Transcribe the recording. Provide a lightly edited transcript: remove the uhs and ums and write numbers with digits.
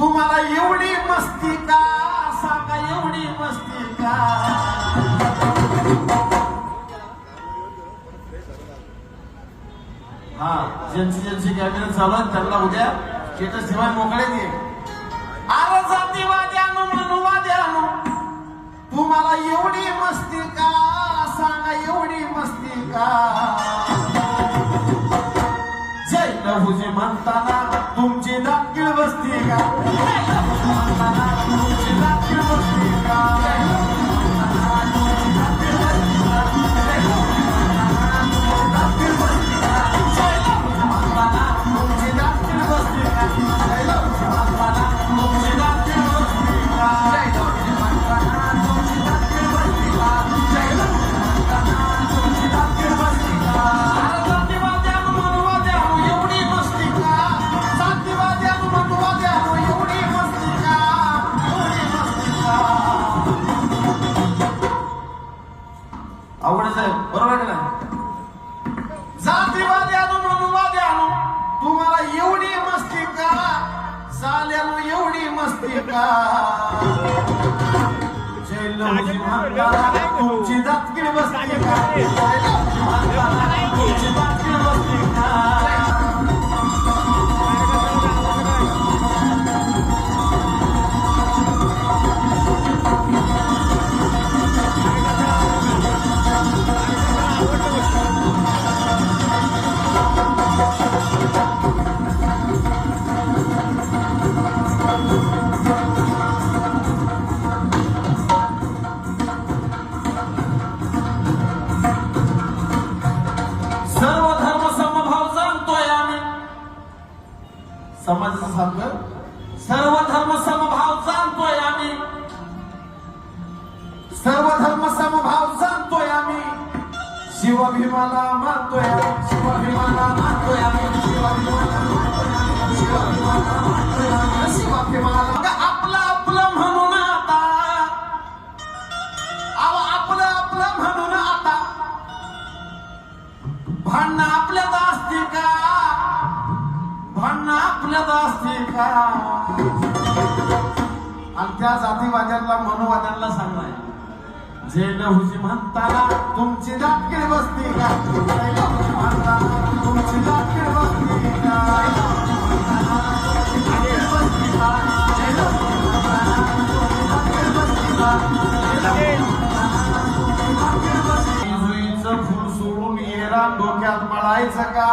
तुम्हाला एवढी मस्ती का सांगा, एवढी मस्ती का? हा, ज्यांची कॅबिनेट चालू आहे त्यांना उद्या स्टेटस ठेवाय मोकळे दे. अरे जातीवाद्यानो मनुवाद्यानो, तुम्हाला एवढी मस्ती का सांगा, एवढी मस्ती का? जय लहुजी म्हणताना तुमची दाखील बसती का? जय लहुजी म्हणताना तुमची दाखील बसती का? जय लहुजी म्हणताना तुमची दाखील बसती का? जय लहुजी म्हणताना तुमची दाखील बसती का? जय लहुजी म्हणताना तुमची दाखील बसती का? जय लहुजी म्हणताना तुमची दाखील बसती का? जय लहुजी म्हणताना तुमची दाखील बसती का? जय लहुजी म्हणताना तुमची दाखील बसती का? अरे जातीवाद्यानो मनुवाद्यानो एवढी मस्ती का? जातीवाद्यानो मनुवाद्यानो एवढी मस्ती का? एवढी मस्ती का? आवडे साहेब बरोबर आहे ना? जातीवाद्यानो मनुवाद्यानो, तुम्हाला एवढी मस्ती का? साल्यानो एवढी मस्ती का? जय लहुजी म्हणताना तुमची दातकीळ बसती का? जय लहुजी म्हणताना तुमची दातकीळ बसती का? सर्व धर्म समभाव जाणतोय आम्ही. समाजाचं सांगतं, सर्व धर्म समभाव जाणतोय आम्ही. सर्व धर्म समभाव जाणतोय आम्ही. शिवभीमाला मानतोय आम्ही. शिवभीमाला मानतोय आम्ही. शिवभीमाला मानतोय आम्ही. शिवभीमाला मानतोय आम्ही. शिवभीमाला आपलं आपलं म्हणून आता, आपलं आपलं म्हणून आता भांडणं आपल्यात असते का? भांडणं आपल्यात असते का? आणि त्या जातीवाद्यांना मनुवाद्यांना सांगाय, जय लहुजी म्हणताना तुमची दातकीळ बसती का? जय लहुजी म्हणताना तुमची दातकीळ बसती का? जय लहुजी म्हणताना तुमची दातकीळ बसती का? जय लहुजी म्हणताना तुमची दातकीळ बसती का? जय लहुजी म्हणताना तुमची दातकीळ बसती का? जुईचं फुल सोडून येरा डोक्यात मळायचं का?